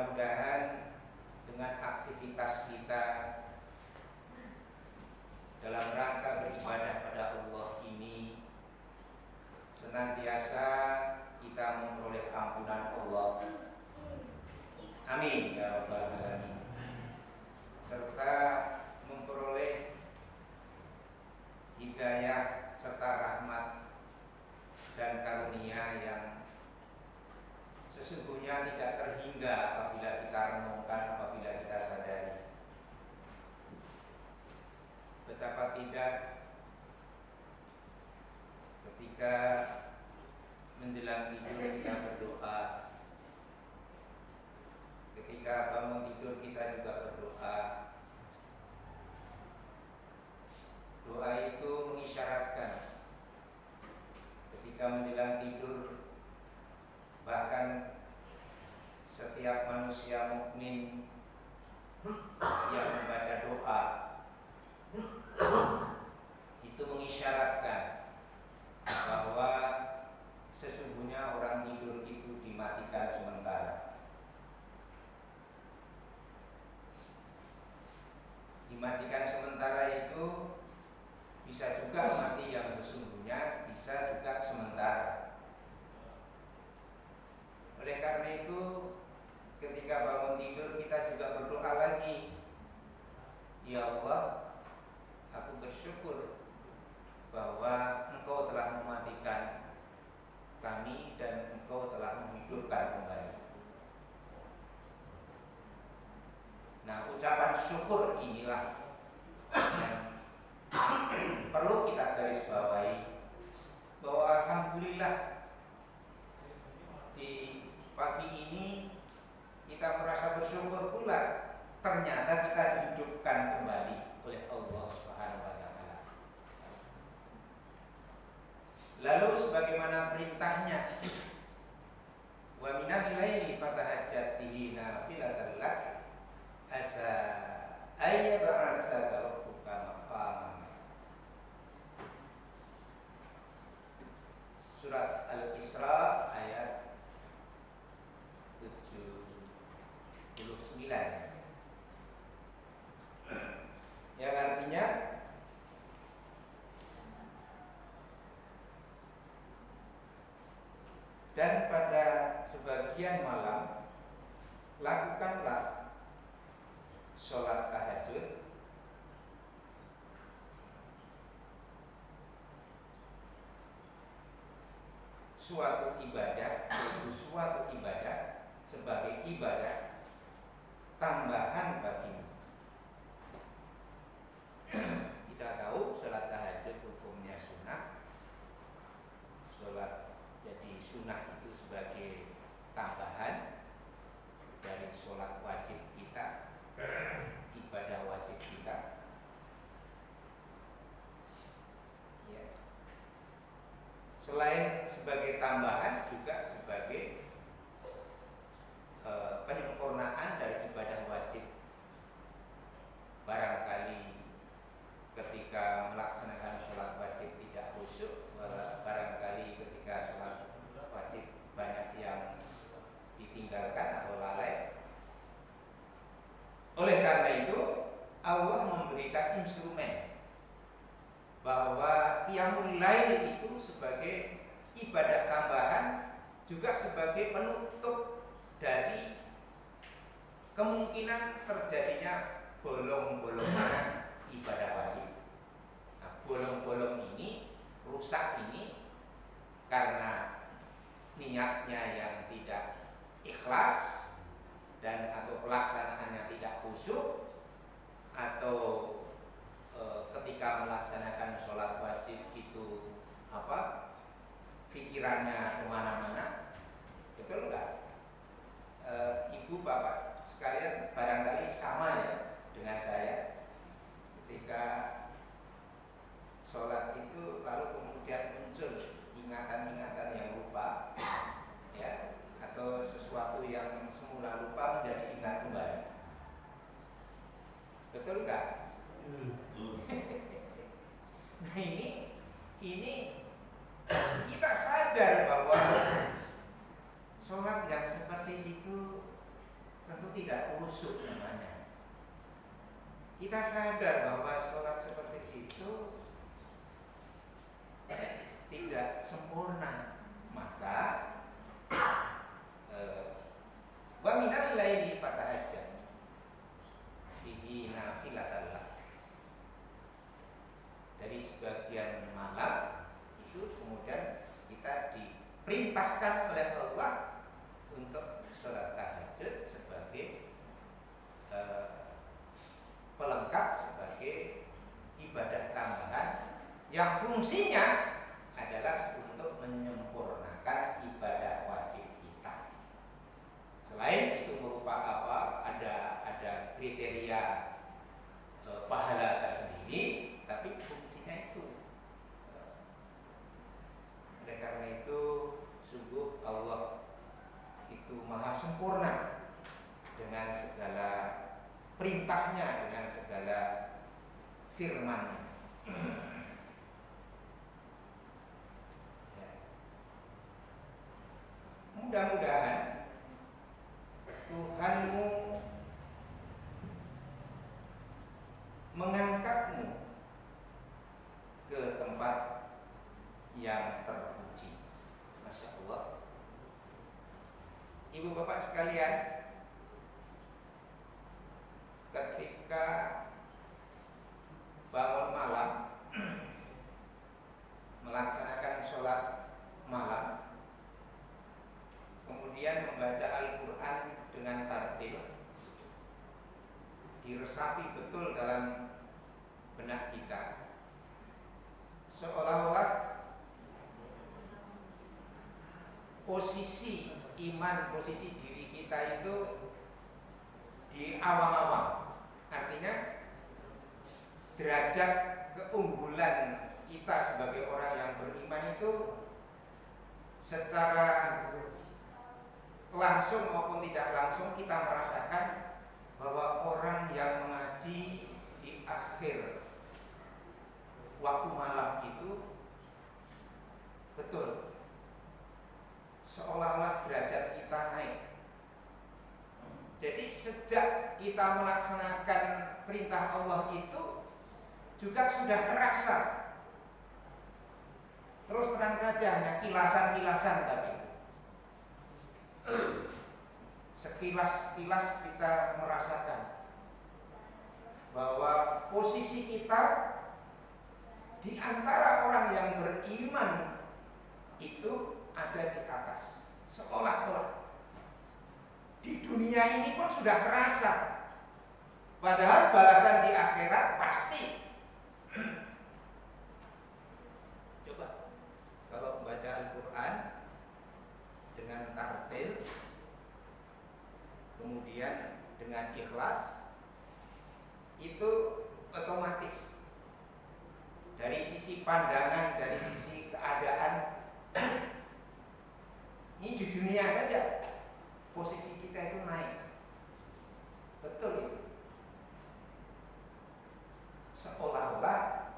mudah-mudahan dengan aktivitas kita dalam rangka beribadah pada Allah ini senantiasa kita memperoleh ampunan Allah. Amin ya rabbal alamin. Serta memperoleh hidayah serta rahmat dan karunia yang sesungguhnya tidak terhingga apabila kita renungkan, apabila kita sadari. Betapa tidak ketika menjelang tidur kita berdoa, ketika bangun tidur kita juga berdoa. Doa itu mengisyaratkan ketika menjelang tidur, bahkan setiap manusia mukmin yang membaca doa itu mengisyaratkan bahwa sesungguhnya orang tidur itu dimatikan sementara. Dimatikan sementara itu bisa juga mati yang sesungguhnya, bisa juga sementara. Oleh karena itu ketika bangun tidur kita juga berdoa lagi, ya Allah, aku bersyukur bahwa Engkau telah mematikan kami dan Engkau telah menghidupkan kembali. Nah, ucapan syukur inilah yang perlu kita garis bawahi, bahwa alhamdulillah di pagi ini kita merasa bersyukur pula ternyata kita dihidupkan kembali oleh Allah Subhanahu wa taala. Lalu sebagaimana perintahnya, wa minal laili fatahajjat bihi nafilatan lak asa ayyab'asaka rabbuka maqaman. Surat Al-Isra ayat 79, yang artinya dan pada sebagian malam lakukanlah sholat tahajud suatu ibadah, yaitu suatu ibadah sebagai ibadah tambahan bagimu. Kita tahu sholat tahajud hukumnya sunnah. Sholat jadi sunnah itu sebagai tambahan dari sholat wajib kita, ibadah wajib kita. Ya. Selain sebagai tambahan, juga sebagai penyempurnaan dari ibadah wajib. Barangkali ketika melaksanakan sholat wajib tidak khusyuk, barangkali ketika sholat wajib banyak yang ditinggalkan atau lalai. Oleh karena itu Allah memberikan instrumen bahwa qiyamul lail itu sebagai ibadah tambahan, juga sebagai penutup dari kemungkinan terjadinya bolong-bolongan ibadah wajib. Nah, bolong-bolong ini, rusak ini karena niatnya yang tidak ikhlas dan atau pelaksanaannya tidak khusyuk, atau ketika melaksanakan sholat wajib itu pikirannya kemana-mana. Betul enggak? Ibu bapak sekalian barangkali sama ya dengan saya. Ketika sholat itu lalu kemudian muncul ingatan-ingatan yang lupa, ya, atau sesuatu yang semula lupa menjadi ingat kembali. Betul enggak? Nah ini kita sadar bahwa sholat yang seperti itu tentu tidak khusyuk namanya. Kita sadar bahwa sholat seperti itu tidak sempurna, maka wa minal laili fatahajjat bihi nafilatan lak. Dari sebagian malam itu kemudian kita diperintahkan oleh Allah untuk sholat tahajud sebagai pelengkap, sebagai ibadah tambahan yang fungsinya adalah untuk menyempurnakan ibadah wajib kita. Selain itu berupa apa? Ada kriteria pahala tersendiri, tapi fungsinya itu. Oleh karena itu sungguh Allah itu maha sempurna dengan segala perintahnya, dengan segala firman. Mudah-mudahan Tuhanmu mengangkatmu ke tempat yang terpuji. Masya Allah. Ibu bapak sekalian, ketika bangun malam melaksanakan sholat malam, kemudian membaca Al-Quran dengan tartil, diresapi betul dalam benak kita, seolah-olah posisi iman, posisi diri kita itu di awang-awang. Artinya derajat keunggulan kita sebagai orang yang beriman itu secara langsung maupun tidak langsung kita merasakan bahwa orang yang mengaji di akhir waktu malam itu betul seolah-olah derajat kita naik. Jadi sejak kita melaksanakan perintah Allah itu juga sudah terasa. Terus terang saja hanya kilasan-kilasan, tapi sekilas-kilas kita merasakan bahwa posisi kita di antara orang yang beriman itu ada di atas. Seolah-olah di dunia ini pun sudah terasa, padahal balasan di akhirat pasti. Coba kalau baca Al-Quran dengan tartil, kemudian dengan ikhlas, itu otomatis dari sisi pandangan, dari sisi keadaan, ini di dunia saja posisi kita itu naik. Betul itu. Seolah-olah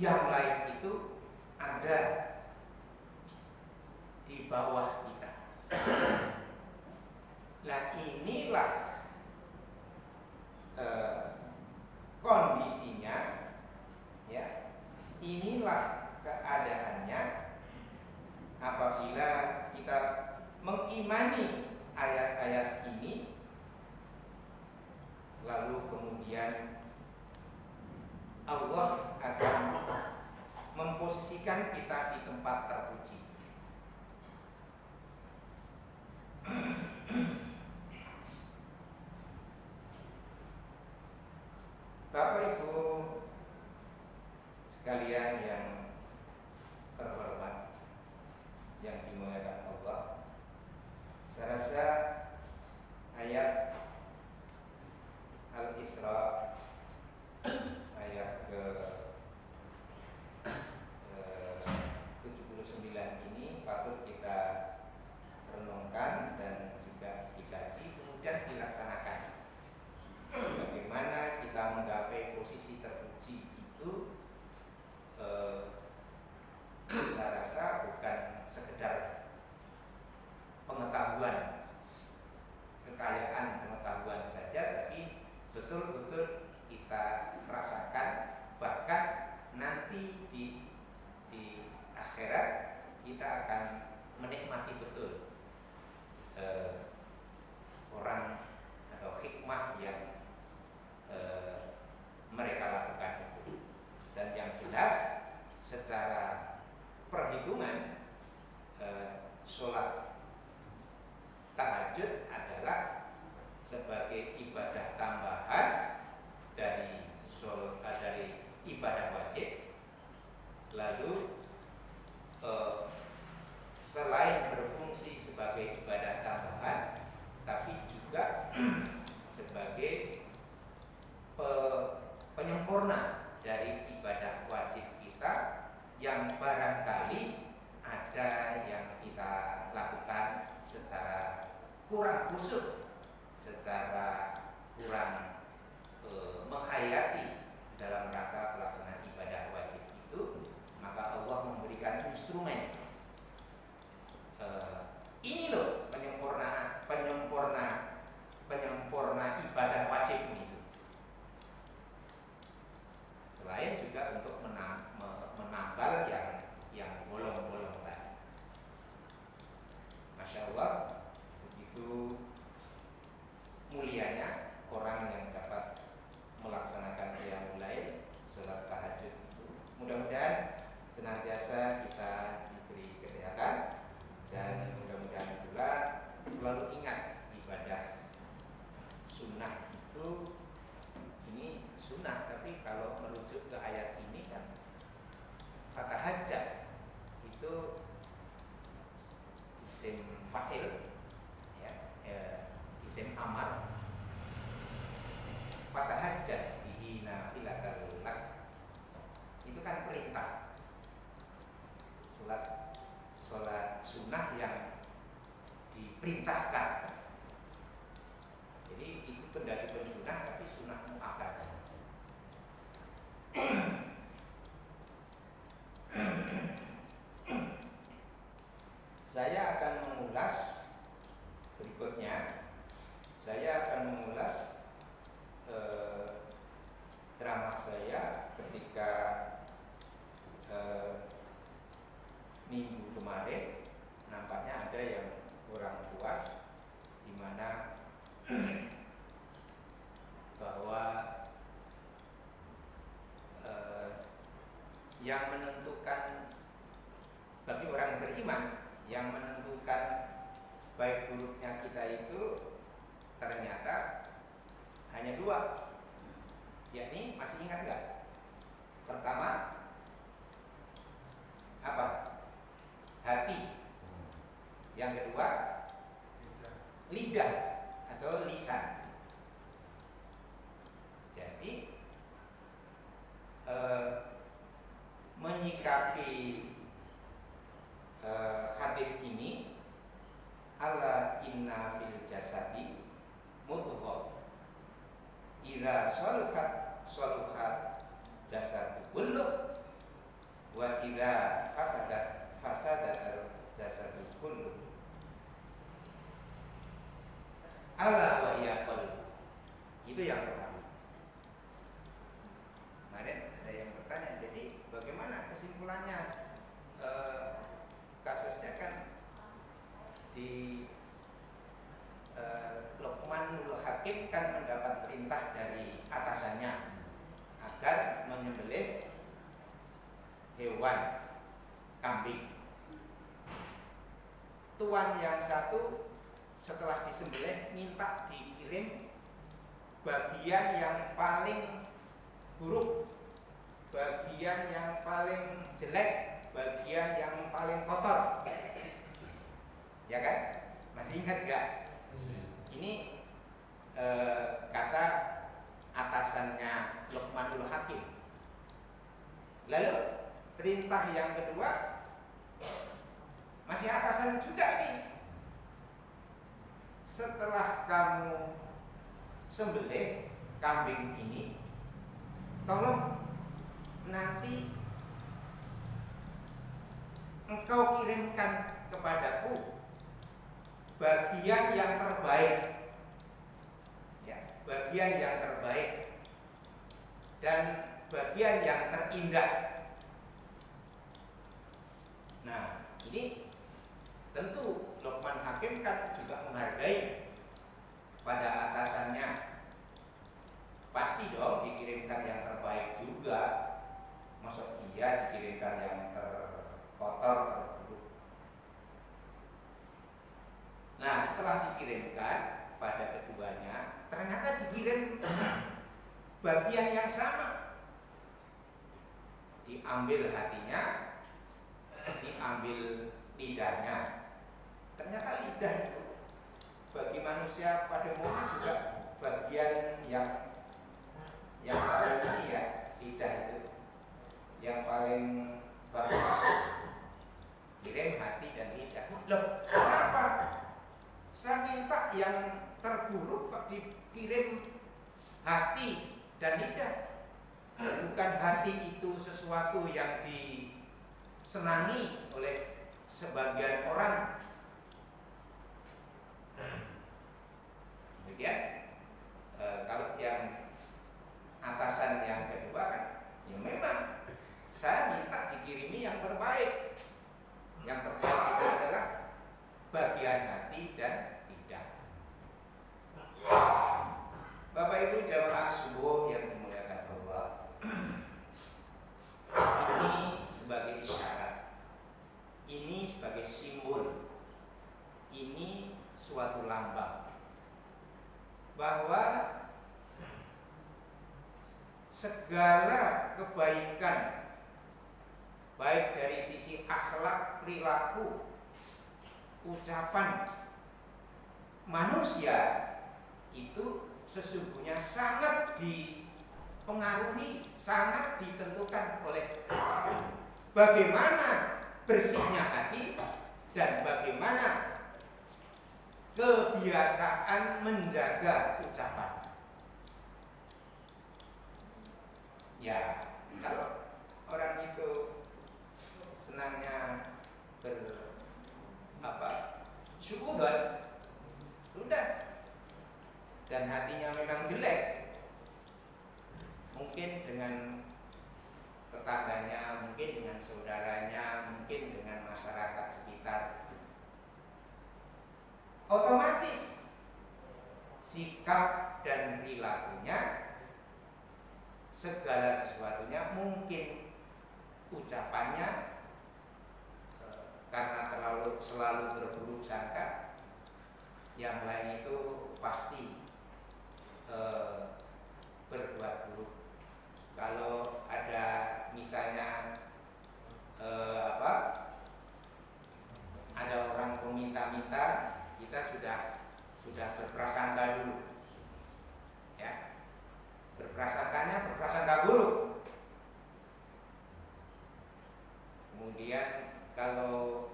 yang lain itu ada di bawah kita. Nah inilah kondisinya, ya. Inilah keadaannya apabila kita mengimani ayat-ayat ini, lalu kemudian Allah akan memposisikan kita di tempat terpuji. Bapak Ibu sekalian yang terhormat, yang dimuliakan Allah, saya rasa ayat Al-Isra ayat ke 79 kurang khusyuk, secara kurang menghayati dalam rangka pelaksanaan ibadah wajib itu, maka Allah memberikan instrumen. Ini loh penyempurna ibadah wajib itu. Selain juga untuk menambal yang bolong-bolong tadi. Masya Allah, begitu mulianya orang yang dapat melaksanakan qiyamul lail, sholat tahajud itu. Mudah-mudahan senantiasa kita diberi kesehatan, dan mudah-mudahan juga selalu ingat ibadah sunnah itu. Ini sunnah, tapi kalau merujuk ke ayat ini kan fatahajjat itu isim fa'il, ya, isim amar. Fatahajjat bihi nafilatal lak, itu kan perintah. Sholat sunnah yang diperintahkan. Jadi itu kendali sunnah, tapi sunnah muakkadah. Saya akan mengulas berikutnya. Saya akan mengulas ceramah saya ketika minggu kemarin. Nampaknya ada yang kurang puas, di mana bahwa yang menentukan bagi orang beriman, yang menentukan baik buruknya kita itu ternyata hanya dua. Yakni, masih ingat nggak? Pertama apa? Hati. Yang kedua lidah atau lisan. Jadi menyikapi hadis ini, ala inna fil jasadi mudghah idza saluhat jasadu kullu wa idza fasadat jasadu kullu. Ala wa hiya qalb. Itu yang pertama. Kemarin ada yang bertanya, jadi bagaimana kesimpulannya? Kasusnya kan di Luqmanul Hakim kan mendapat perintah dari atasannya agar menyembelih hewan kambing. Tuan yang satu setelah disembelih minta dikirim bagian yang paling buruk, bagian yang paling jelek, bagian yang paling kotor. Ya kan? Masih ingat gak? Ini kata atasannya Luqmanul Hakim. Lalu perintah yang kedua masih atasan juga ini. Setelah kamu sembelih kambing ini, tolong nanti engkau kirimkan kepadaku bagian yang terbaik, ya, bagian yang terbaik dan bagian yang terindah. Nah, ini tentu Luqman Hakim kan juga menghargai pada atasannya. Pasti dong dikirimkan yang terbaik juga. Maksud iya dikirimkan yang terkotor, terburuk. Nah, setelah dikirimkan pada keduanya, ternyata dikirim bagian yang sama. Diambil hatinya, diambil lidahnya. Ternyata lidah itu bagi manusia pada umumnya juga bagian yang paling ini ya, lidah itu yang paling bagus. Kirim hati dan lidah. Loh, kenapa? Saya minta kata yang terburuk kok dikirim hati dan lidah. Bukan hati itu sesuatu yang disenangi oleh sebagian orang. Kemudian kalau yang atasan yang kedua kan, ya memang saya minta dikirimi yang terbaik. Yang terbaik itu adalah bagian hati dan lidah. Bapak Ibu jamaah subuh yang dimuliakan Allah, ini sebagai isyarat, ini sebagai simbol, ini suatu lambang bahwa segala kebaikan baik dari sisi akhlak, perilaku, ucapan manusia itu sesungguhnya sangat dipengaruhi, sangat ditentukan oleh bagaimana bersihnya hati dan bagaimana kebiasaan menjaga ucapan. Ya, kalau orang itu senangnya syukuran, sudah, dan hatinya memang jelek, mungkin dengan tetangganya, mungkin dengan saudaranya, mungkin dengan masyarakat sekitar, otomatis sikap dan perilakunya, segala sesuatunya, mungkin ucapannya, karena selalu berburuk sangka, yang lain itu pasti berbuat buruk. Kalau ada misalnya ada orang meminta-minta, kita sudah berprasangka dulu, ya, berprasangka buruk. Kemudian kalau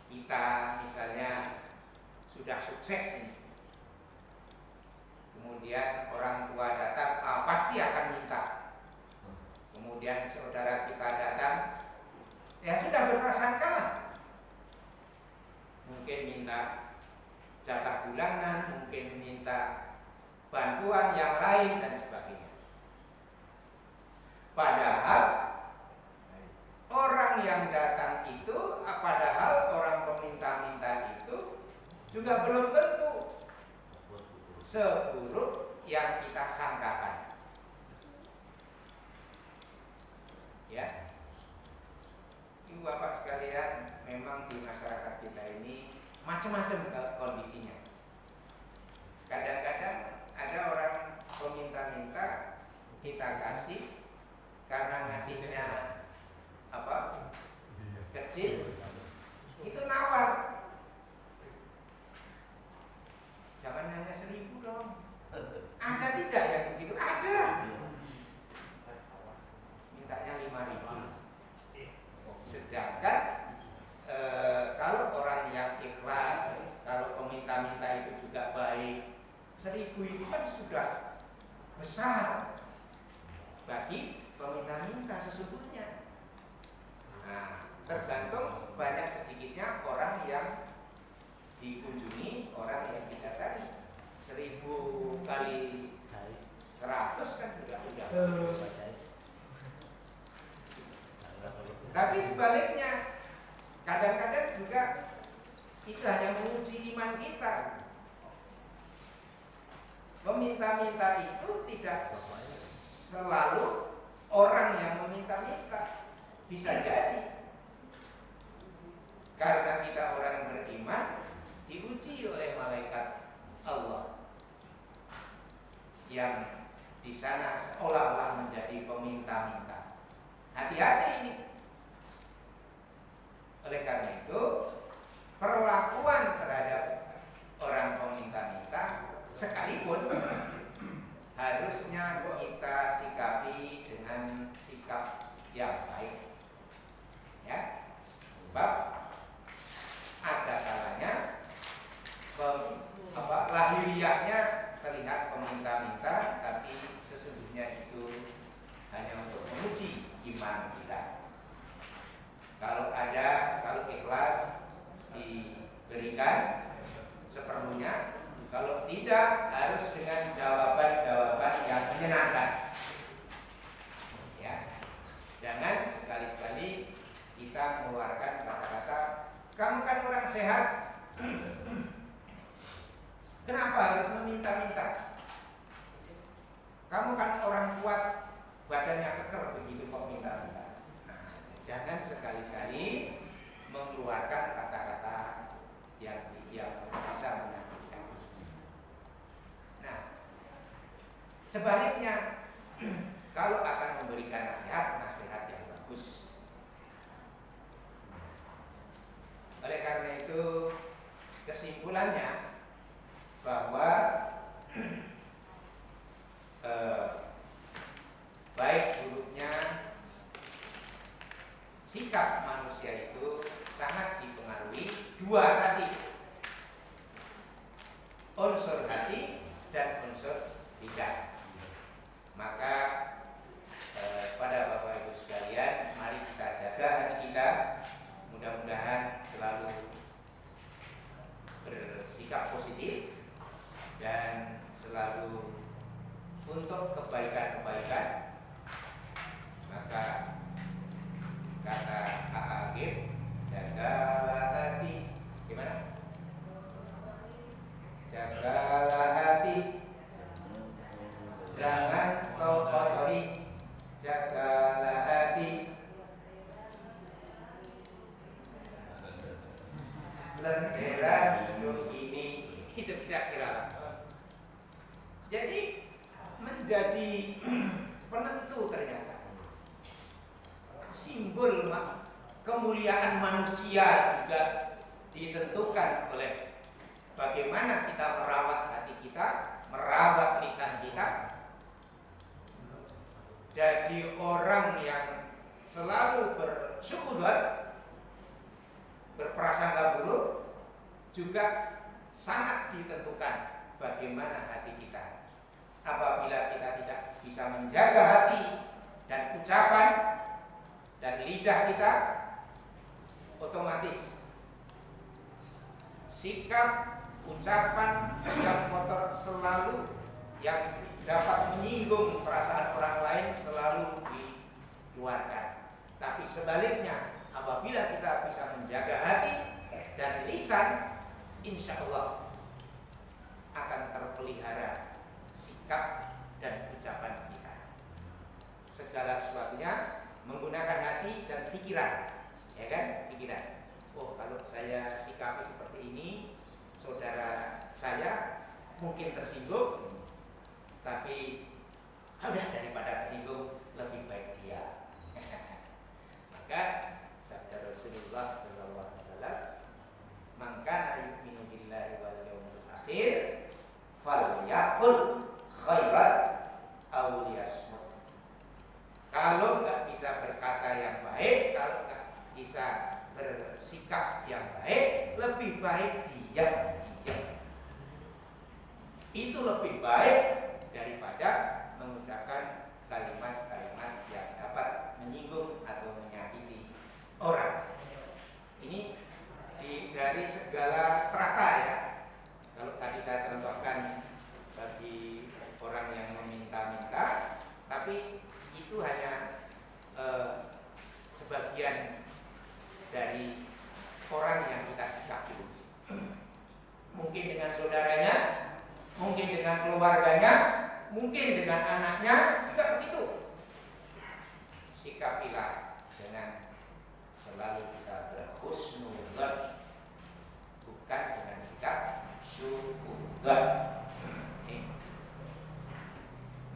kita misalnya sudah sukses nih, kemudian orang tua datang, pasti akan minta. Kemudian saudara kita datang, ya sudah berprasangka lah. Mungkin minta jatah bulanan, mungkin minta bantuan yang lain dan sebagainya. Padahal orang yang datang itu, padahal orang peminta-minta itu juga belum tentu seburuk yang kita sangkakan. Ya, Ibu Bapak sekalian, memang di masyarakat kita ini macam-macam kondisinya. Kadang-kadang ada orang peminta-minta, kita kasih karena ngasihnya kecil, itu nawar, jangan hanya 1.000 dong. Ada tidak yang begitu? Ada, mintanya 5.000. Sedangkan kalau orang yang ikhlas, kalau peminta-minta itu juga baik, 1.000 itu kan sudah besar bagi peminta-minta sesungguhnya. Nah, tergantung banyak sedikitnya orang yang dikunjungi, orang yang didatangi. 1.000 kali 100 kan sudah. Tapi sebaliknya, kadang-kadang juga itu hanya menguji iman kita. Meminta-minta itu tidak selalu orang yang meminta-minta. Bisa jadi karena kita orang beriman, diuji oleh malaikat Allah yang di sana seolah-olah menjadi peminta-minta. Hati-hati ini. Oleh karena itu, perlakuan terhadap orang peminta-minta sekalipun harusnya kita sikapi dengan sikap yang baik, ya. Sebab ada kalanya seperlunya. Kalau tidak, harus dengan jawaban-jawaban yang menyenangkan. Ya, jangan sekali-kali kita mengeluarkan kata-kata, kamu kan orang sehat, kenapa harus meminta-minta? Kamu kan orang kuat, badannya keker, begitu kok minta-minta. Nah, jangan sekali-kali mengeluarkan kata-kata yang bisa menyakitkan. Nah, sebaliknya, kalau akan memberikan nasihat yang bagus. Oleh karena itu, kesimpulannya bahwa baik buruknya sikap manusia itu sangat dipengaruhi dua tadi, unsur hati dan unsur lidah. Maka pada Bapak Ibu sekalian, mari kita jaga hati kita, mudah-mudahan selalu bersikap positif dan selalu untuk kebaikan-kebaikan. Maka kata Agib, jagalah hati. Gimana? Jagalah hati, jangan kau kotori. Jagalah hati, lentera hidup ini. Itu kira-kira. Jadi menjadi penentu ternyata. Simbol kemuliaan manusia juga ditentukan oleh bagaimana kita merawat hati kita, merawat lisan kita. Jadi orang yang selalu bersyukuran, berprasangka buruk, juga sangat ditentukan bagaimana hati kita. Apabila kita tidak bisa menjaga hati dan ucapan dan lidah kita, otomatis sikap, ucapan yang kotor selalu, yang dapat menyinggung perasaan orang lain selalu dikeluarkan. Tapi sebaliknya, apabila kita bisa menjaga hati dan lisan, insya Allah akan terpelihara sikap dan ucapan kita. Segala sesuatunya menggunakan hati dan pikiran, ya kan? Pikiran. Oh, kalau saya sikapi seperti ini, saudara saya mungkin tersinggung, tapi udah, daripada tersinggung lebih baik dia. Maka sabda Rasulullah SAW, "Man kana yu'minu billahi wal yawmil akhir, falyaqul khairan aw liyasmut." Kalau nggak bisa berkata yang baik, kalau nggak bisa bersikap yang baik, lebih baik diam. Itu lebih baik daripada mengucapkan kalimat-kalimat yang dapat menyinggung atau menyakiti orang. Ini dari segala strata ya. Kalau tadi saya contohkan bagi orang yang meminta-minta, tapi itu hanya sebagian dari orang yang kita sikapi. Mungkin dengan saudaranya, mungkin dengan keluarganya, mungkin dengan anaknya, juga begitu. Sikapilah dengan selalu kita berhusnudzon, bukan dengan sikap syukurzon.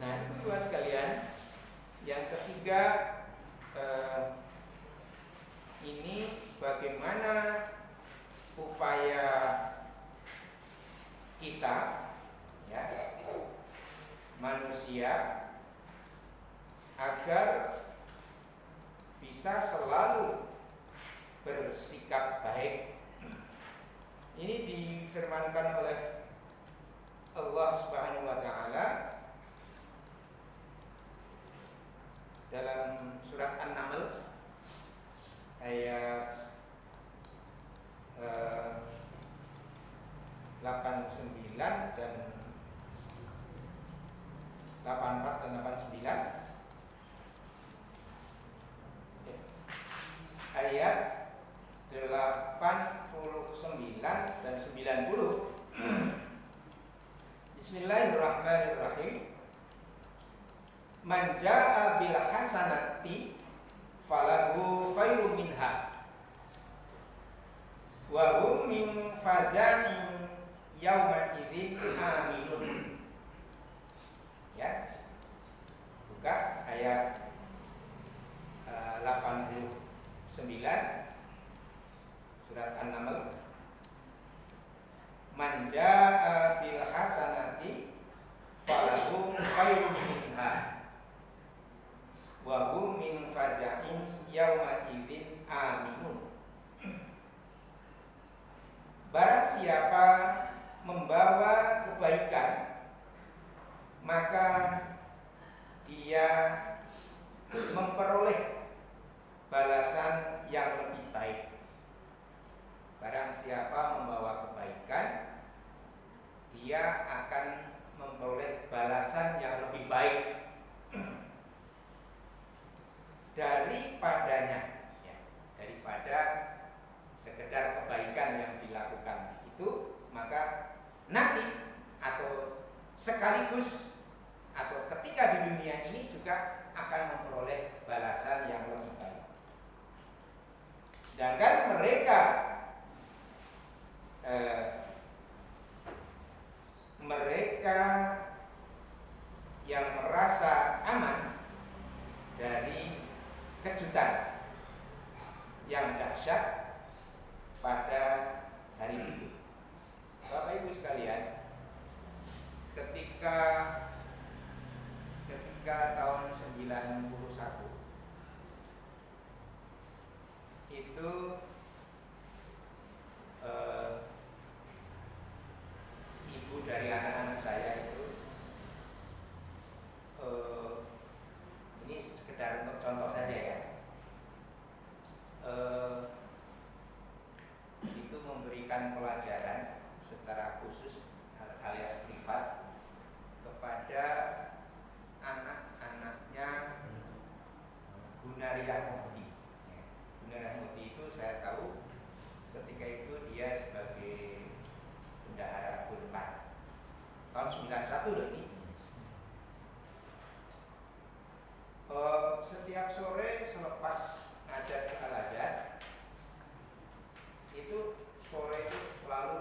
Nah, itu dua sekalian. Yang ketiga, ini bagaimana upaya kita, ya, manusia, agar bisa selalu bersikap baik. Ini difirmankan oleh Allah Subhanahu wa taala dalam surat An-Naml ayat 89 dan 84 dan 89. Ayat 89 dan 90. Bismillahirrahmanirrahim. Man jaa'a bil hasanati falahu khairum minha wa hum min faza'i yauma idzin aminun. Ya. Buka ayat 89 surat An-Naml. Man jaa'a bil hasanati falahu khairum minha wa hum min faza'in yauma idzin aminun. Barang siapa membawa kebaikan, maka dia memperoleh balasan yang lebih baik. Barang siapa membawa kebaikan, dia akan memperoleh balasan yang lebih baik daripadanya, ya, daripada sekedar kebaikan yang dilakukan itu. Maka nanti atau sekaligus atau ketika di dunia ini juga akan memperoleh balasan yang lebih baik. Sedangkan mereka yang merasa aman dari kejutan yang dahsyat pada hari itu. Bapak Ibu sekalian, ketika tahun 91 itu ibu dari anak-anak saya itu, ini sekedar untuk contoh saja ya, itu memberikan pelajaran secara khusus alias privat kepada anak-anaknya Gunariyah Muhdi. Gunariyah Muhdi itu saya tahu ketika itu dia sebagai bendahara Unpad tahun 91 loh ini. Setiap sore selepas ngajar Al-Azhar itu sore itu selalu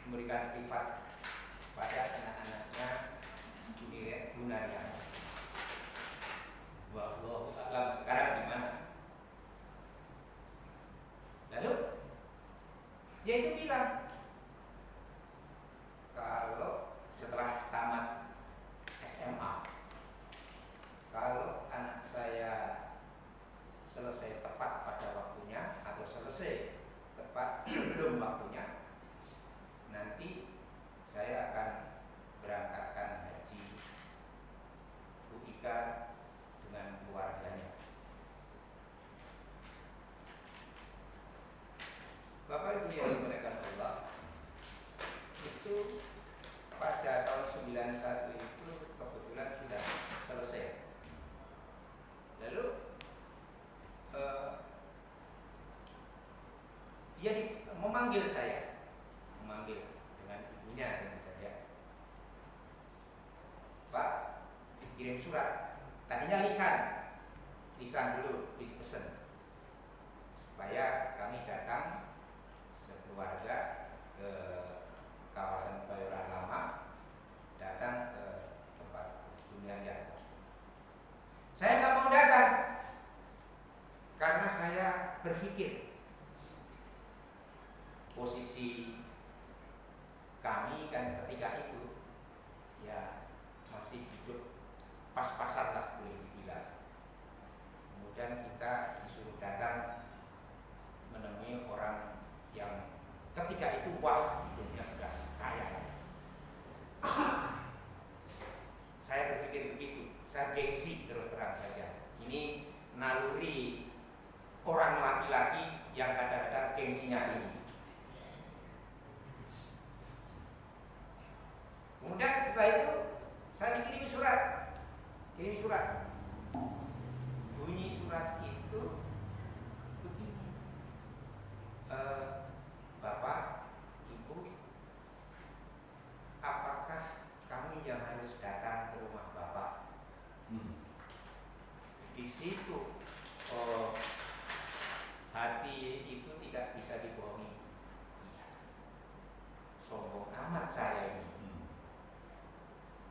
memberikan privat pada anak-anaknya Gunariyah. Wallahu a'lam sekarang di mana. Lalu dia itu bilang, kalau setelah tamat SMA, kalau anak saya selesai tepat pada waktunya atau selesai tepat sebelum waktunya, nanti saya akan berangkatkan haji UIK dengan keluarganya. Bapak Ibu yang dimuliakan Allah, itu pada tahun 91 itu kebetulan sudah selesai. Lalu dia memanggil saya, dengan ibunya tentu saja. Pak, dikirim surat. Tadinya lisan dulu dipesan supaya kami datang sekeluarga ke kawasan Kebayoran Lama, datang ke tempat Gunariyah. Saya nggak mau datang karena saya berpikir posisi kami kan ketika itu ya masih hidup pas-pasan lah boleh dibilang. Kemudian kita disuruh datang menemui orang yang ketika itu wah hidupnya sudah kaya. Saya berpikir begitu, saya gengsi terus terang saja. Ini naluri orang laki-laki yang kadang-kadang gengsinya ini. umat saya ini.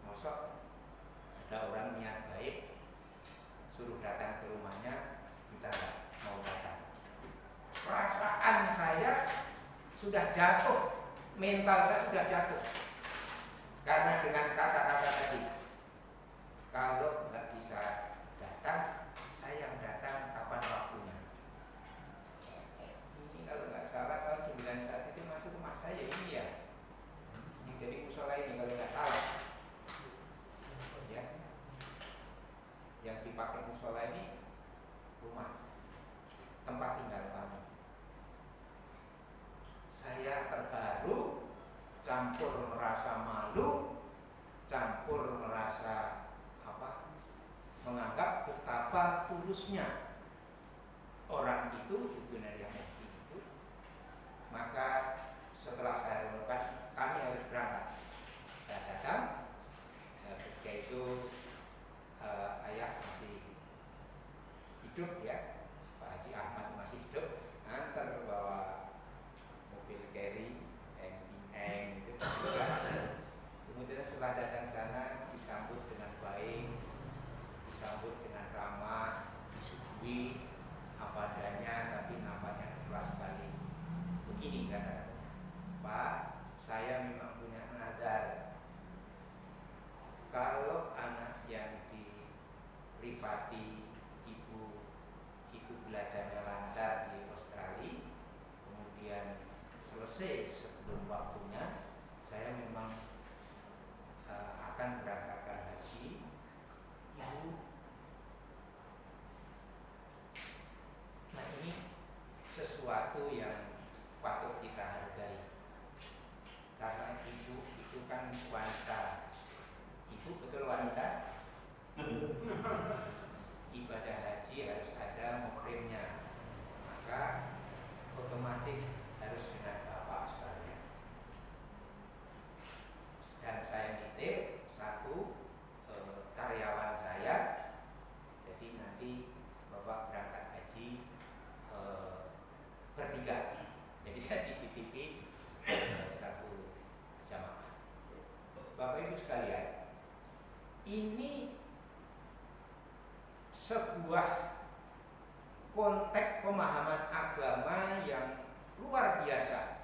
Mosok ada orang niat baik suruh datang ke rumahnya, kita nggak mau datang. Perasaan saya sudah jatuh, mental saya sudah jatuh karena dengan kata-kata tadi. Kalau nggak bisa datang, saya yang datang kapan waktunya. Ini kalau nggak salah tahun 91 itu masuk rumah saya ini ya, yang jadi musola ini kalau nggak salah. Ya, yang dipakai musola ini rumah tempat tinggal kami. Saya terharu, campur merasa malu, campur merasa menganggap betapa tulusnya orang itu, sebenarnya Mufti itu. Maka setelah saya lakukan, kami harus berangkat. Saya datang, ketika itu ayah masih hidup ya, Pak Haji Ahmad masih hidup, antar bawa mobil carry, eng gitu. Kemudian setelah datang sana disambut dengan baik, disambut dengan ramah, disuguhi apa adanya, tapi nampaknya ikhlas sekali. Begini kata, Pak, saya memang punya nadar. Kalau anak yang dirifati ibu itu belajarnya lancar di Australia, kemudian selesai sebelum waktunya, saya memang akan berangkatkan haji. Ibu, nah ini sesuatu yang patut kita hargai, karena ibu itu kan wanita. Ibu betul wanita. Ibadah haji harus ada muhrimnya, maka otomatis harus dengan bapak sekalian. Dan saya nitip satu karyawan saya, jadi nanti bapak berangkat haji bertiga. Jadi saya titip satu jamaah. Bapak Ibu sekalian, ini sebuah konteks pemahaman agama yang luar biasa.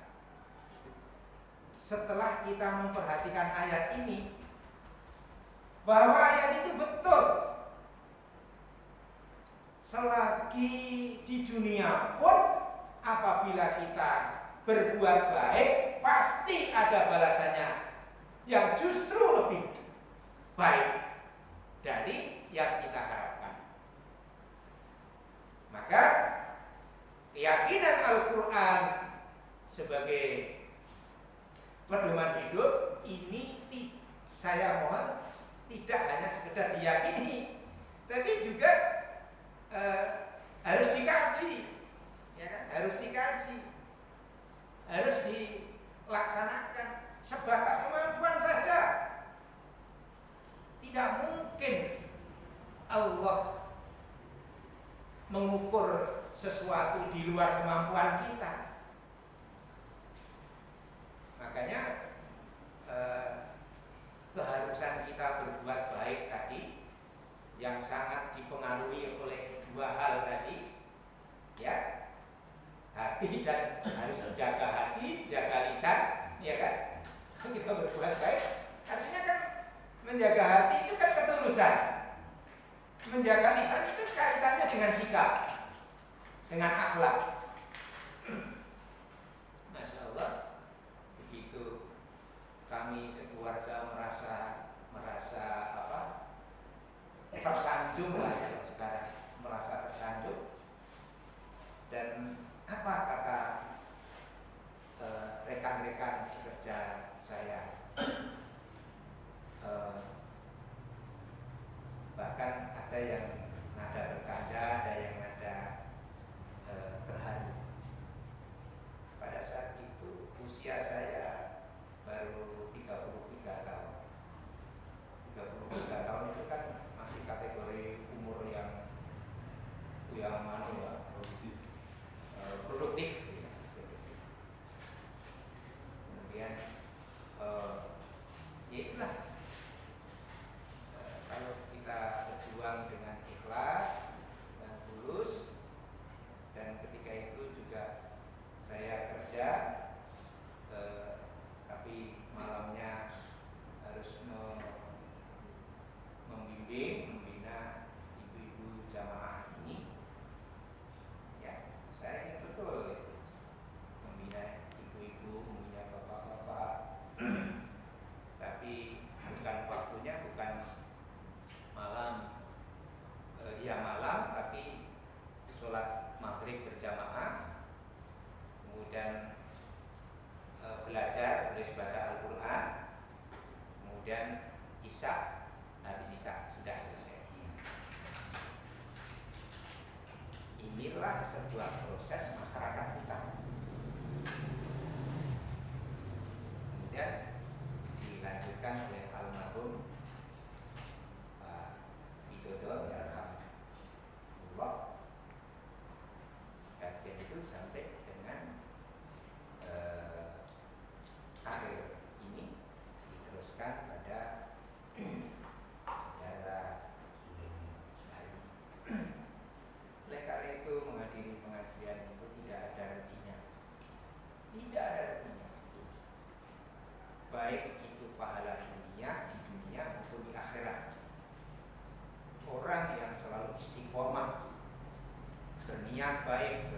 Setelah kita memperhatikan ayat ini, bahwa ayat itu betul. Selagi di dunia pun apabila kita berbuat baik, pasti ada balasannya yang justru lebih baik dari yang kita harapkan. Maka keyakinan Al-Quran sebagai pedoman hidup ini saya mohon tidak hanya sekedar diyakini, tapi juga harus dikaji, ya kan? Harus dikaji, harus dilaksanakan. Sebatas kemampuan saja, tidak mungkin Allah mengukur sesuatu di luar kemampuan kita. Makanya keharusan kita berbuat baik tadi, yang sangat dipengaruhi oleh dua hal tadi, ya, hati dan harus jaga hati, jaga lisan, ya kan? Kita berbuat baik, artinya kan menjaga hati itu kan ketulusan, menjaga lisan itu kaitannya dengan sikap, dengan akhlak. Masya Allah, begitu kami sekeluarga merasa tersanjung lah ya, sekarang merasa tersanjung. Dan apa kata rekan-rekan sekerja saya, bahkan ada yang nada bercanda, ada yang nada terharu. Pada saat itu usia saya baru 33 tahun. 33 tahun itu kan masih kategori umur yang produktif. Kemudian habis baca Al-Quran, kemudian Isya, habis Isya sudah selesai. Inilah sebuah proses masyarakat kita. Kemudian dilanjutkan oleh almarhum Pak Widodo yarhamullah. Kajian itu sampai dengan akhir ini diteruskan pada sejarah. Oleh karena itu menghadiri pengajian itu tidak ada ruginya. Tidak ada ruginya. Baik itu pahala dunia, di dunia maupun di akhirat. Orang yang selalu istiqomah, berniat baik,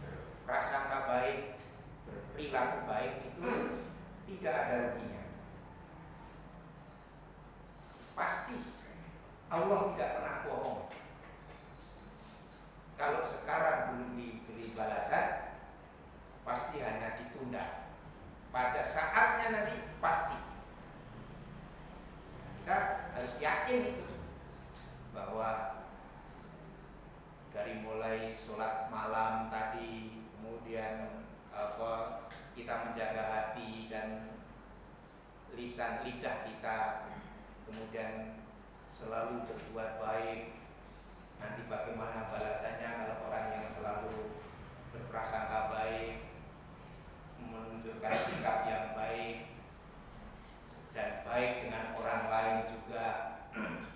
berprasangka baik, berperilaku baik, itu tidak ada ruginya. Pasti Allah tidak pernah bohong. Kalau sekarang belum diberi balasan, pasti hanya ditunda. Pada saatnya nanti pasti. Kita harus yakin itu, bahwa dari mulai sholat malam tadi, kemudian kita menjaga hati dan lisan lidah kita, kemudian selalu berbuat baik. Nanti bagaimana balasannya kalau orang yang selalu berprasangka baik, menunjukkan sikap yang baik dan baik dengan orang lain juga,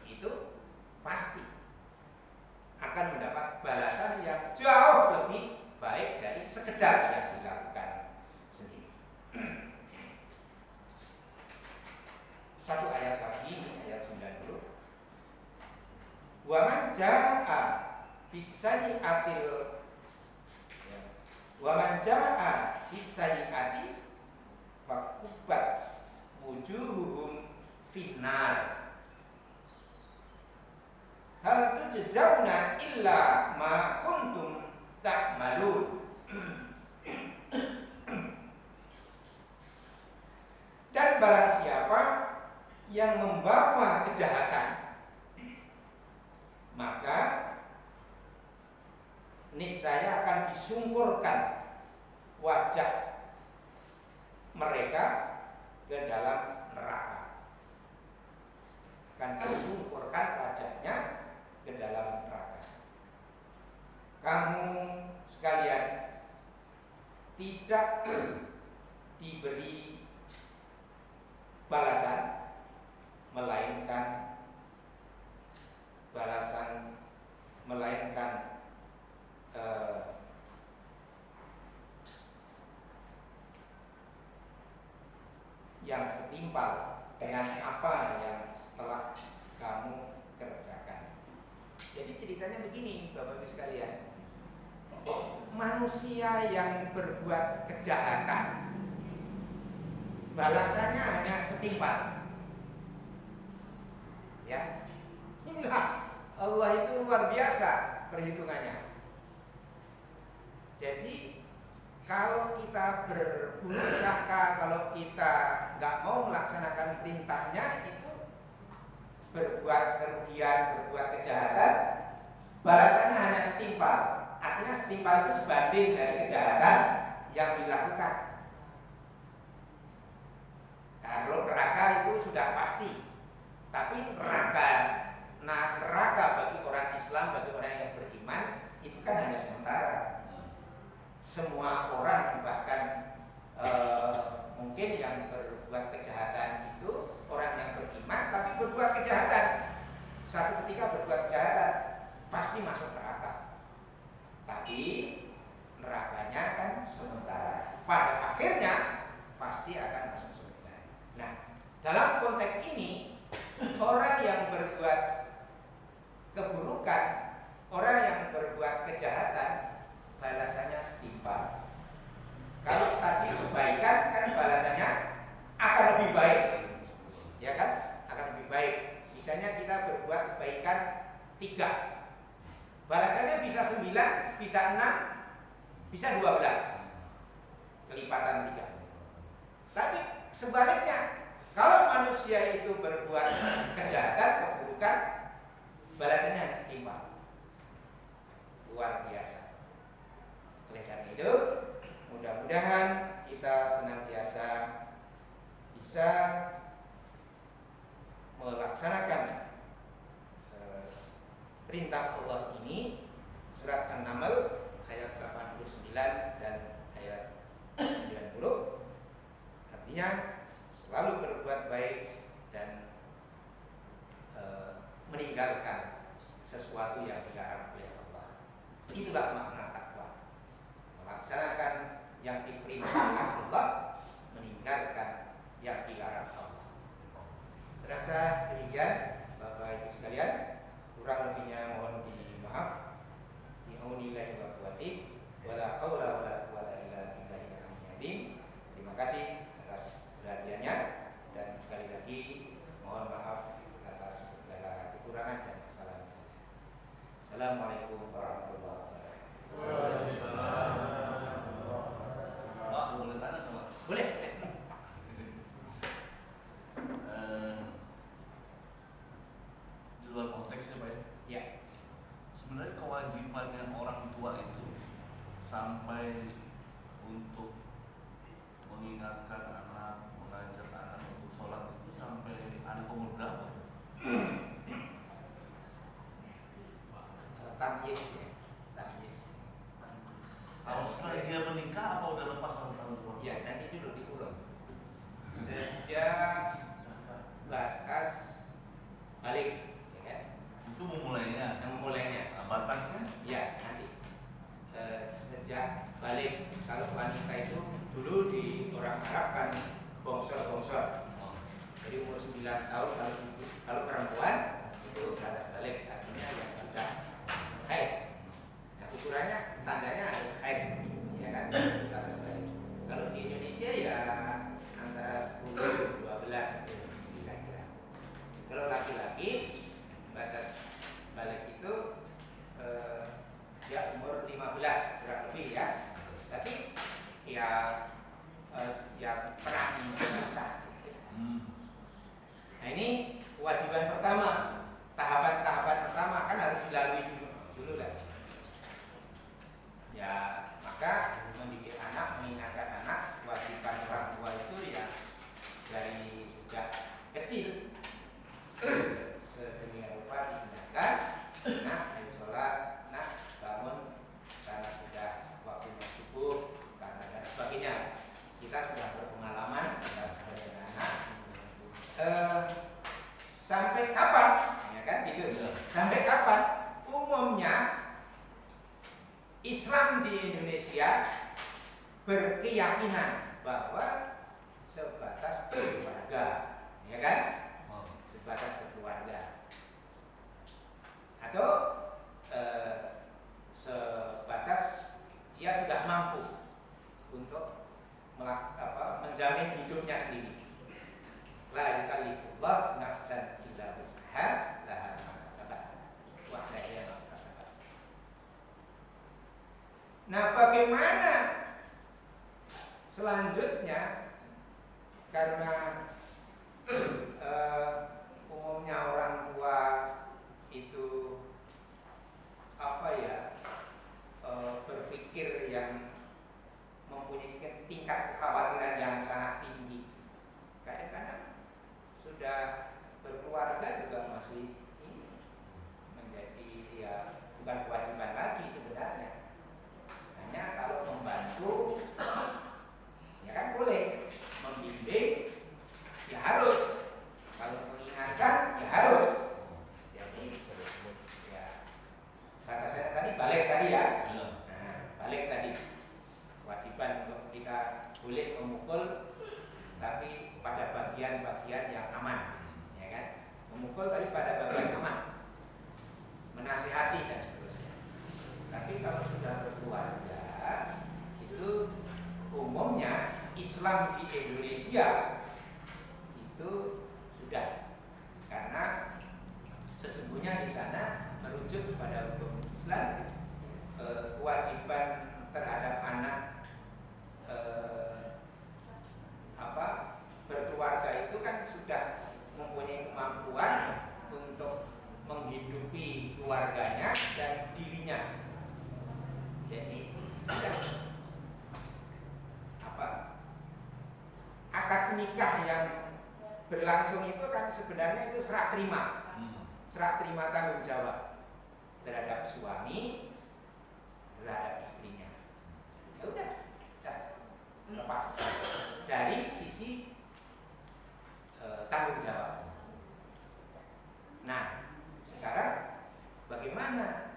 itu pasti akan mendapat balasan yang jauh lebih baik dari sekedar yang dilakukan sendiri. Satu ayat lagi, ini ayat 90. Wa man jaa'a bisayyi'atil wa man jaa'a bisayyi'ati faqubat wujuhuhum finnar hal tujzauna illa ma kuntum ta'malun. Dan barang siapa yang membawa kejahatan, maka niscaya akan disungkurkan wajah mereka ke dalam neraka. Akan disungkurkan wajahnya ke dalam neraka. Kamu sekalian tidak diberi balasan, melainkan yang setimpal dengan apa yang telah kamu kerjakan. Jadi ceritanya begini, Bapak Ibu sekalian. Manusia yang berbuat kejahatan, balasannya hanya setimpal. Ya, inilah Allah itu luar biasa perhitungannya. Jadi kalau kita berburuk sangka, kalau kita nggak mau melaksanakan perintahnya, itu berbuat kerugian, berbuat kejahatan, balasannya hanya setimpal. Artinya setimpal itu sebanding dari kejahatan yang dilakukan. Nah, kalau neraka itu sudah pasti. Tapi neraka bagi orang Islam, bagi orang yang beriman, itu kan hanya sementara. Semua orang, bahkan mungkin yang berbuat kejahatan itu orang yang beriman, tapi berbuat kejahatan. Satu ketika berbuat kejahatan, pasti masuk neraka. Tapi nerakanya kan sementara. Pada akhirnya pasti akan masuk surga. Nah, dalam konteks ini, orang yang berbuat keburukan, orang yang berbuat kejahatan, balasannya setimpal. Kalau tadi kebaikan, kan balasannya akan lebih baik, ya kan? Akan lebih baik. Misalnya kita berbuat kebaikan 3, balasannya bisa 9, bisa 6, bisa 12, kelipatan 3. sebaliknya, kalau manusia itu berbuat kejahatan, keburukan, balasannya setimpal, luar biasa. Oleh karena itu, mudah-mudahan kita senantiasa bisa melaksanakan perintah Allah ini. Surat An-Naml ayat 89 dan ayat 90, artinya selalu berbuat baik dan meninggalkan sesuatu yang dilarang oleh Allah. Itulah makna takwa, melaksanakan yang diperintahkan Allah, meninggalkan yang dilarang Allah. Serasa demikian Bapak Ibu sekalian, kurang lebihnya mohon dimaaf. Bi'aunillahi wa quwwatihi wala haula wala quwwata illa billahil aliyyil azim. Terima kasih atas perhatiannya, dan sekali lagi mohon maaf atas segala kekurangan dan kesalahan saya. Assalamualaikum warahmatullahi wabarakatuh. Waalaikumsalam. Pak, boleh tanya Pak? Boleh. Di luar konteks ya Pak ya? Ya. Sebenarnya kewajibannya orang tua itu sampai untuk mengingatkan anak, mengajak anak untuk sholat itu sampai anak umur berapa? Tamyiz ya. Tamyiz. Kalau setelah dia menikah apa udah lepas orang tua? Ya, nanti dulu diulang. Sejak batas balik, ya kan? Itu memulainya. Memulainya. Nah, batasnya? Ya, nanti sejak balik. Kalau wanita itu dulu di orang Arab kan bongsor. Jadi umur 9 tahun. Kalau perempuan itu batas balik, artinya yang sudah haid. Nah, ukurannya tandanya haid, ya kan? Batas balik. Kalau di Indonesia ya antara 10 12 kira-kira. Kalau laki-laki batas balik itu ya umur 15 kurang lebih ya. Tapi ya pernah masa. Nah, ini kewajiban pertama, tahapan-tahapan pertama kan harus dilalui dulu kan. Ya, maka mendidik anak, mengingatkan anak, kewajiban orang tua itu ya dari sejak kecil sedemikian rupa diingatkan, nah ayo sholat, nah bangun karena sudah waktunya subuh, karena dan sebagainya. Kita sudah berpengalaman dengan anak. Sampai kapan? Ya kan gitu. Sampai kapan? Umumnya Islam di Indonesia berkeyakinan bahwa sebatas berkeluarga, ya kan? Sebatas berkeluarga, atau sebatas dia sudah mampu untuk menjamin hidupnya sendiri. La yukallifullah nafsan illa wus'aha laha ma kasabat wa 'alaiha ma kasabat. Nah, bagaimana selanjutnya? Karena umumnya orang tua itu berpikir yang mempunyai tingkat kekhawatiran yang sangat tinggi. Kadang-kadang sudah berkeluarga juga masih menjadi ya bukan kewajiban lagi sebenarnya. Hanya kalau membantu ya kan boleh, membimbing ya harus, kalau mengingatkan ya harus. Jadi ya batasannya tadi balik tadi ya. Nah, balik tadi kewajiban untuk kita boleh memukul, tapi pada bagian-bagian yang aman, ya kan? Memukul tadi pada bagian aman, menasihati dan seterusnya. Tapi kalau sudah berkeluarga, itu umumnya Islam di Indonesia itu sudah, karena sesungguhnya di sana merujuk kepada hukum Islam, kewajiban terhadap anak nikah yang berlangsung itu kan sebenarnya itu serah terima tanggung jawab terhadap suami, terhadap istrinya. Ya udah lepas dari sisi tanggung jawab. Nah, sekarang bagaimana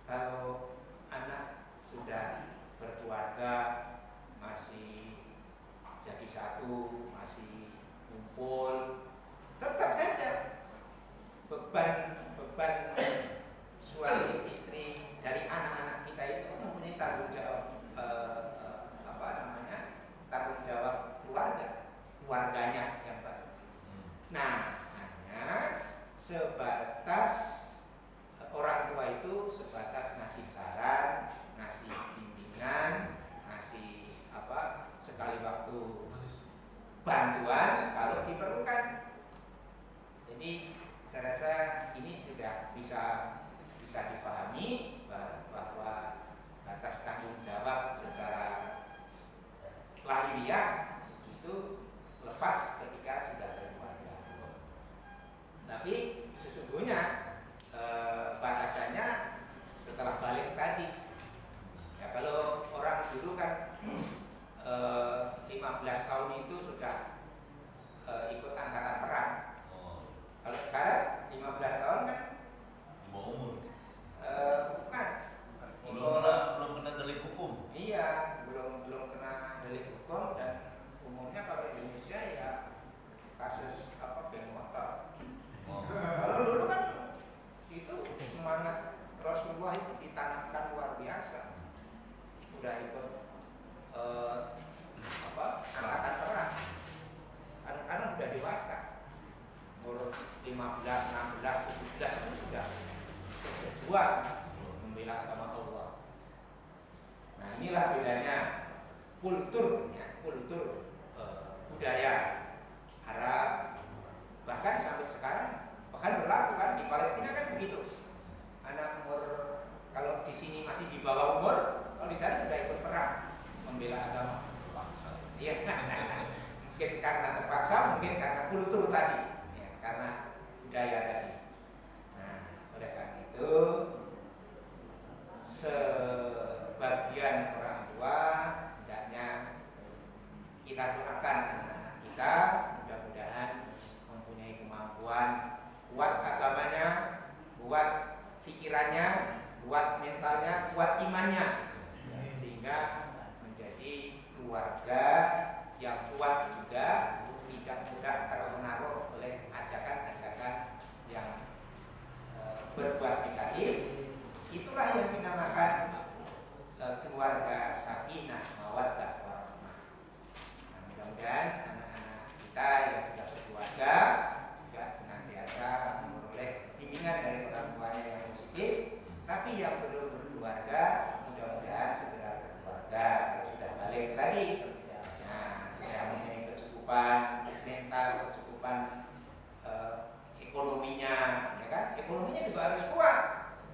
kalau anak sudah berkeluarga, masih jadi satu, masih kumpul, tetap saja beban suami istri dari anak-anak kita itu mempunyai tanggung jawab tanggung jawab keluarganya yang baru. Nah, hanya sebatas orang tua itu sebatas ngasih saran, ngasih bimbingan, ngasih sekali waktu bantuan kalau diperlukan. Jadi saya rasa ini sudah bisa dipahami bahwa batas tanggung jawab secara lahiriah itu lepas ketika sudah berkeluarga. Tapi sesungguhnya batasannya setelah balik tadi. Ya, kalau orang dulu kan 15 tahun itu sudah ikut angkatan perang. Kalau sekarang 15 tahun kan di bawah umur. Bukan. Belum kena delik hukum. Iya, belum kena delik hukum, dan umumnya kalau Indonesia ya kasus geng motor. Kalau dulu kan itu semangat Rasulullah itu ditanamkan luar biasa. Udah ikut angkatan perang. Anak-anak udah dewasa. Umur 15, 16, 17 itu sudah berjuang membela agama Allah. Nah, inilah bedanya kultur budaya Arab, bahkan sampai sekarang bahkan berlaku kan di Palestina kan begitu. Anak umur kalau di sini masih di bawah umur, kalau di sana sudah ikut perang membela agama. Iya, mungkin karena terpaksa, mungkin karena kultur tadi, ya, karena budaya tadi. Nah, oleh karena itu sebagian orang tua hendaknya kita doakan anak-anak kita mudah-mudahan mempunyai kemampuan kuat agamanya, kuat pikirannya, kuat mentalnya, kuat imannya, sehingga menjadi keluarga yang kuat juga, tidak mudah terpengaruh oleh ajakan-ajakan yang berbuat negatif. Itulah yang dinamakan keluarga sakinah mawaddah warahmah. Nah, mudah-mudahan anak-anak kita yang sudah berkeluarga juga senantiasa memperoleh bimbingan dari orang tuanya yang positif. Tapi yang belum berkeluarga mudah-mudahan segera berkeluarga. Kalau sudah balik tadi, nah, sudah mempunyai kecukupan mental, kecukupan ekonominya, ya kan? Ekonominya juga harus kuat.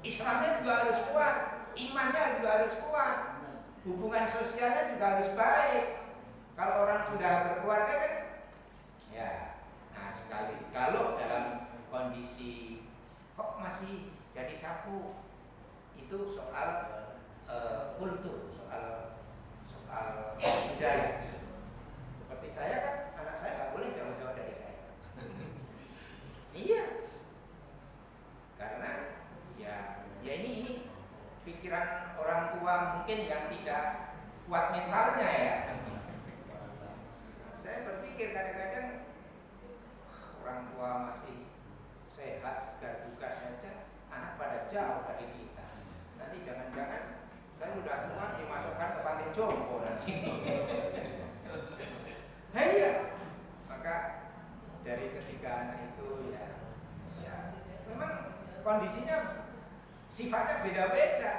Islamnya juga harus kuat, imannya juga harus kuat, hubungan sosialnya juga harus baik. Kalau orang sudah berkeluarga kan, ya, nah sekali. Kalau dalam kondisi kok masih jadi sapu, itu soal kultur, soal budaya. Seperti saya kan, anak saya nggak boleh jauh-jauh dari saya. Iya, karena ya ini pikiran orang tua mungkin yang tidak kuat mentalnya ya. Saya berpikir kadang-kadang orang tua masih sehat, segar bugar saja, anak pada jauh dari kita. Nanti jangan-jangan saya udah tua dimasukkan ke panti jompo nanti. Iya, maka dari ketiga anak itu ya memang kondisinya sifatnya beda-beda.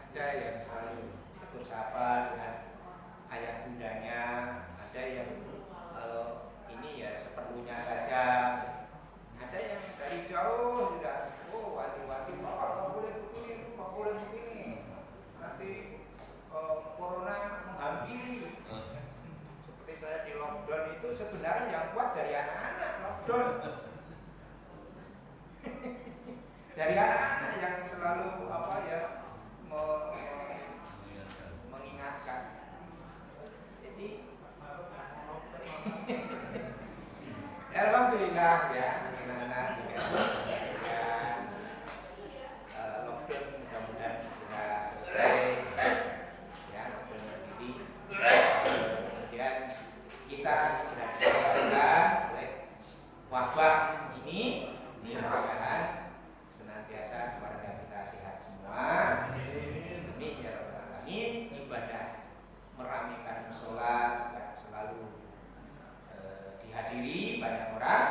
Ada yang selalu ikut sapa dengan ayah bundanya, ada yang ini ya seperlunya saja, ada yang dari jauh sudah wanti-wanti, bapak nggak boleh begini, nggak boleh begini, nanti corona menghampiri. Seperti saya di lockdown itu sebenarnya yang kuat dari anak-anak lockdown. Dari anak-anak yang selalu mengingatkan. Jadi alhamdulillah ya, anak-anak dikasih lockdown mudah-mudahan segera selesai ya, lockdown ini. Kemudian kita segera diselamatkan oleh wabah ini. Mudah-mudahan senantiasa keluarga kita sehat semua. Amin ya rabbal alamin. Ibadah meramaikan sholat juga selalu dihadiri banyak orang.